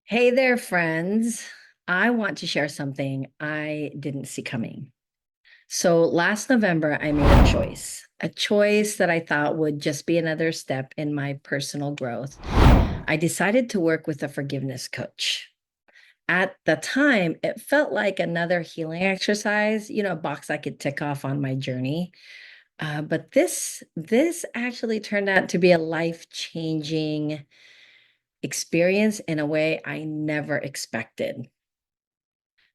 Hey there, friends. I want to share something I didn't see coming. So last November, I made a choice that I thought would just be another step in my personal growth. I decided to work with a forgiveness coach. At the time, it felt like another healing exercise, a box I could tick off on my journey. But this actually turned out to be a life-changing experience in a way I never expected.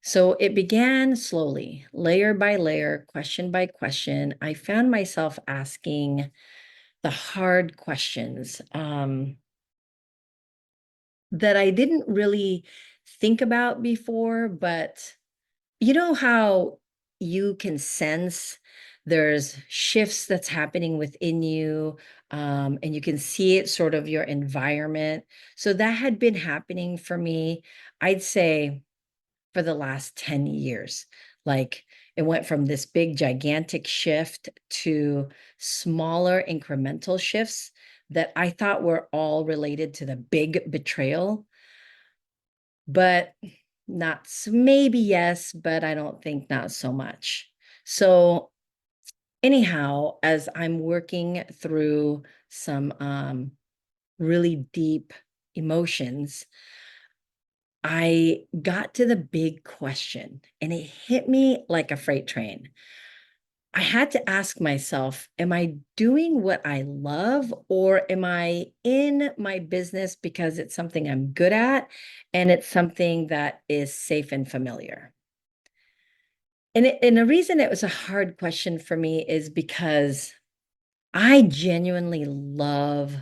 So it began slowly, layer by layer, question by question. I found myself asking the hard questions that I didn't really think about before. But you know how you can sense there's shifts that's happening within you, and you can see it sort of your environment. So that had been happening for me, I'd say, for the last 10 years. Like it went from this big, gigantic shift to smaller incremental shifts that I thought were all related to the big betrayal, but maybe yes, but I don't think not so much. So, anyhow, as I'm working through some really deep emotions, I got to the big question and it hit me like a freight train. I had to ask myself, am I doing what I love, or am I in my business because it's something I'm good at and it's something that is safe and familiar? And the reason it was a hard question for me is because I genuinely love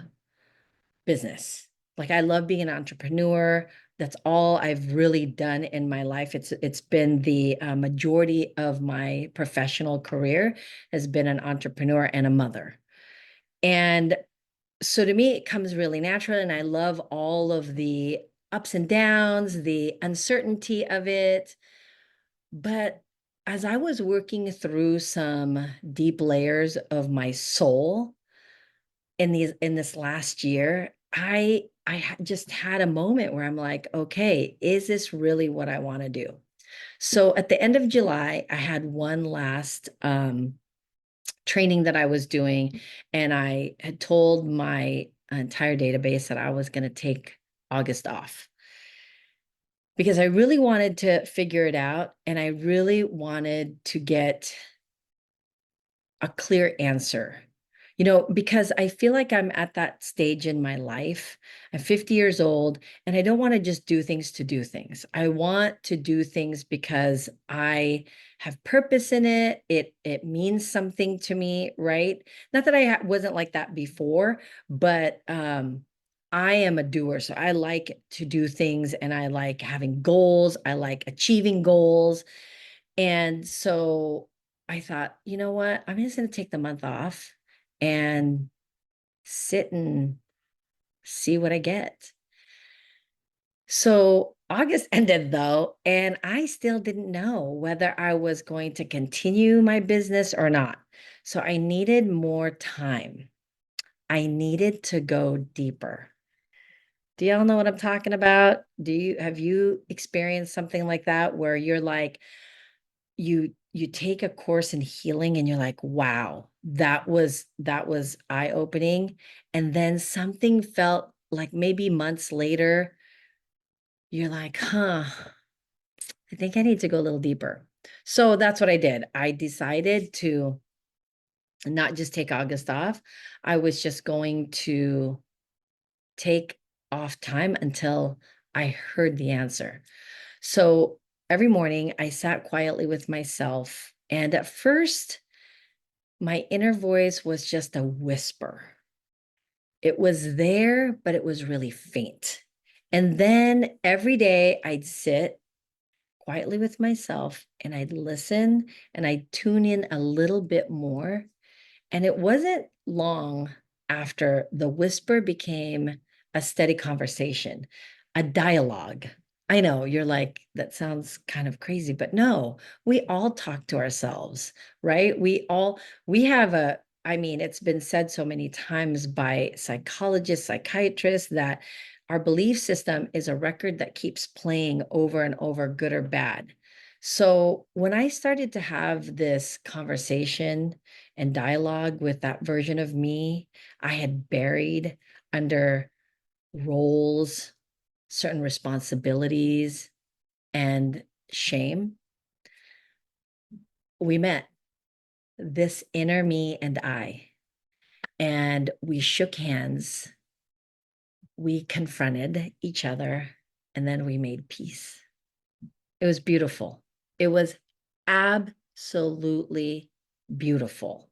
business. Like I love being an entrepreneur. That's all I've really done in my life. It's been the majority of my professional career has been an entrepreneur and a mother. And so to me, it comes really natural, and I love all of the ups and downs, the uncertainty of it. But as I was working through some deep layers of my soul in this last year, just had a moment where I'm like, okay, is this really what I want to do? So at the end of July, I had one last training that I was doing, and I had told my entire database that I was going to take August off because I really wanted to figure it out, and I really wanted to get a clear answer. Because I feel like I'm at that stage in my life. I'm 50 years old, and I don't want to just do things to do things. I want to do things because I have purpose in it. It means something to me, right? Not that I wasn't like that before, but I am a doer. So I like to do things, and I like having goals. I like achieving goals. And so I thought, you know what? I'm just going to take the month off and sit and see what I get. So August ended though, and I still didn't know whether I was going to continue my business or not. So I needed more time. I needed to go deeper. Do y'all know what I'm talking about? Have you experienced something like that where you're like, you take a course in healing and you're like, wow, that was eye-opening, and then something felt like maybe months later you're like, huh, I think I need to go a little deeper. So that's what I did. I decided to not just take August off. I was just going to take off time until I heard the answer. So every morning I sat quietly with myself, and at first my inner voice was just a whisper. It was there, but it was really faint. And then every day I'd sit quietly with myself and I'd listen and I'd tune in a little bit more. And it wasn't long after the whisper became a steady conversation, a dialogue. I know you're like, that sounds kind of crazy, but no, we all talk to ourselves, right? We have I mean, it's been said so many times by psychologists, psychiatrists, that our belief system is a record that keeps playing over and over, good or bad. So when I started to have this conversation and dialogue with that version of me I had buried under roles, certain responsibilities, and shame, we met, this inner me and I, and we shook hands, we confronted each other, and then we made peace. It was beautiful. It was absolutely beautiful.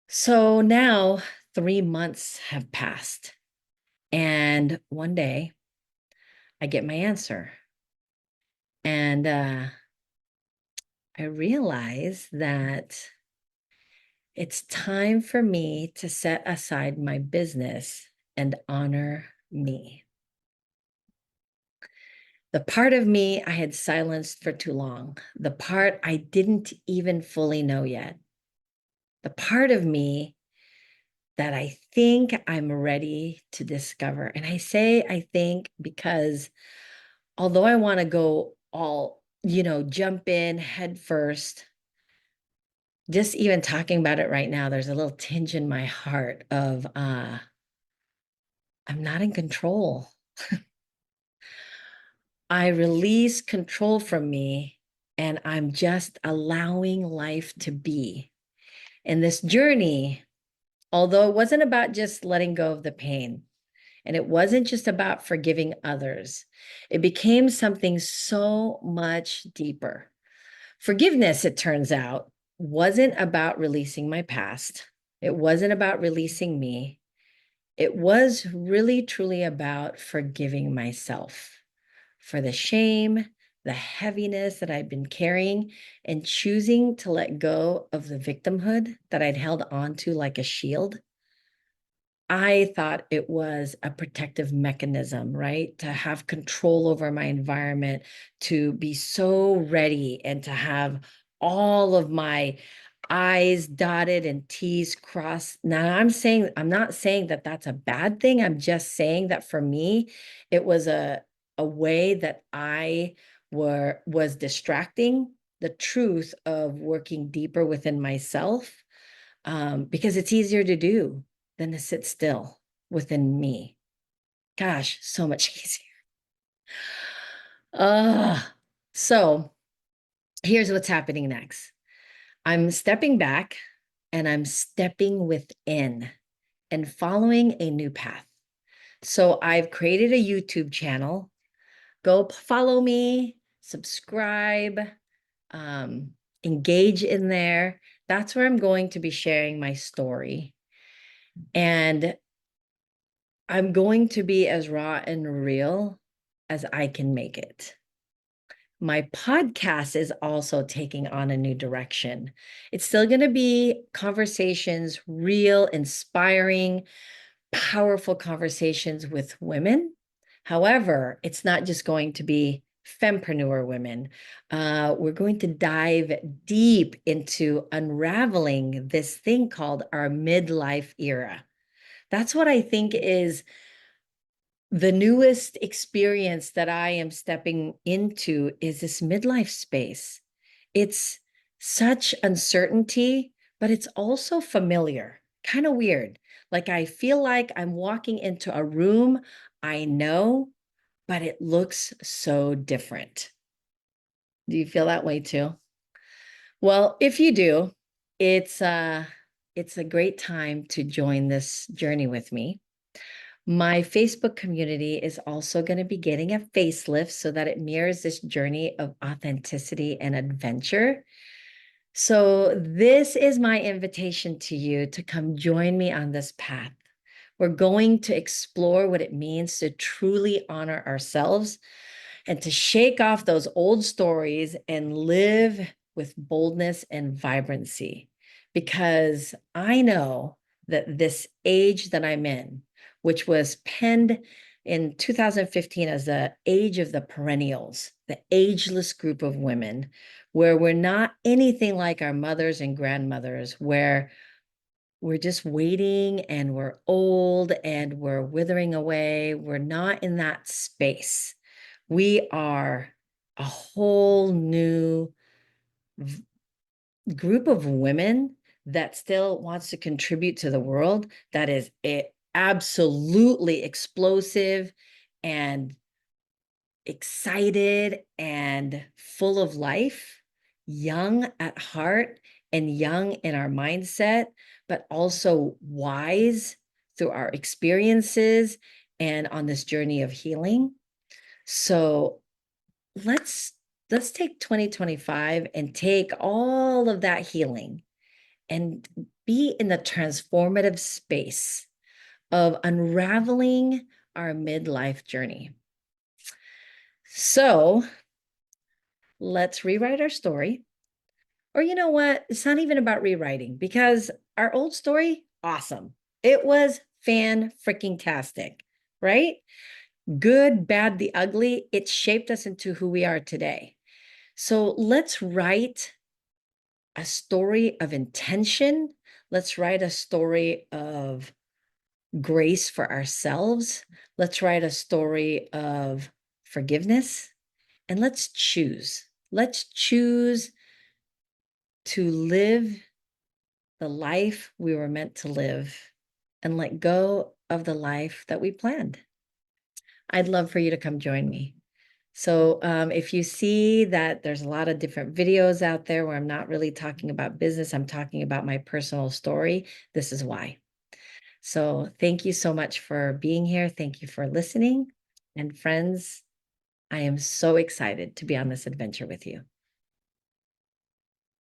So now 3 months have passed, and one day I get my answer. And I realize that it's time for me to set aside my business and honor me. The part of me I had silenced for too long, the part I didn't even fully know yet, the part of me that I think I'm ready to discover. And I say I think because although I want to go all, jump in head first, just even talking about it right now, there's a little tinge in my heart of I'm not in control. I release control from me and I'm just allowing life to be. And this journey, although it wasn't about just letting go of the pain, and it wasn't just about forgiving others, it became something so much deeper. Forgiveness, it turns out, wasn't about releasing my past. It wasn't about releasing me. It was really, truly about forgiving myself for the shame, the heaviness that I'd been carrying, and choosing to let go of the victimhood that I'd held on to like a shield. I thought it was a protective mechanism, right? To have control over my environment, to be so ready and to have all of my I's dotted and T's crossed. Now I'm not saying that that's a bad thing. I'm just saying that for me, it was a way that I was distracting the truth of working deeper within myself, because it's easier to do than to sit still within me. Gosh, so much easier. So here's what's happening next. I'm stepping back and I'm stepping within and following a new path. So I've created a YouTube channel. Go follow me, subscribe, um, engage in there. That's where I'm going to be sharing my story. And I'm going to be as raw and real as I can make it. My podcast is also taking on a new direction. It's still going to be conversations, real, inspiring, powerful conversations with women. However, it's not just going to be fempreneur women. We're going to dive deep into unraveling this thing called our midlife era. That's what I think is the newest experience that I am stepping into, is this midlife space. It's such uncertainty, but it's also familiar, kind of weird. Like I feel like I'm walking into a room I know, but it looks so different. Do you feel that way too? Well, if you do, it's uh it's a great time to join this journey with me. My Facebook community is also going to be getting a facelift so that it mirrors this journey of authenticity and adventure. So, this is my invitation to you to come join me on this path. We're going to explore what it means to truly honor ourselves and to shake off those old stories and live with boldness and vibrancy. Because I know that this age that I'm in, which was penned in 2015 as the age of the perennials, the ageless group of women, where we're not anything like our mothers and grandmothers, where we're just waiting and we're old and we're withering away. We're not in that space. We are a whole new group of women that still wants to contribute to the world, that is absolutely explosive and excited and full of life, young at heart and young in our mindset, but also wise through our experiences and on this journey of healing. So let's take 2025 and take all of that healing and be in the transformative space of unraveling our midlife journey. So let's rewrite our story. Or you know what? It's not even about rewriting, because our old story, awesome. It was fan-freaking-tastic, right? Good, bad, the ugly, it shaped us into who we are today. So let's write a story of intention. Let's write a story of grace for ourselves. Let's write a story of forgiveness. And let's choose. Let's choose to live the life we were meant to live and let go of the life that we planned. I'd love for you to come join me. So if you see that there's a lot of different videos out there where I'm not really talking about business, I'm talking about my personal story, this is why. So thank you so much for being here. Thank you for listening. And friends, I am so excited to be on this adventure with you.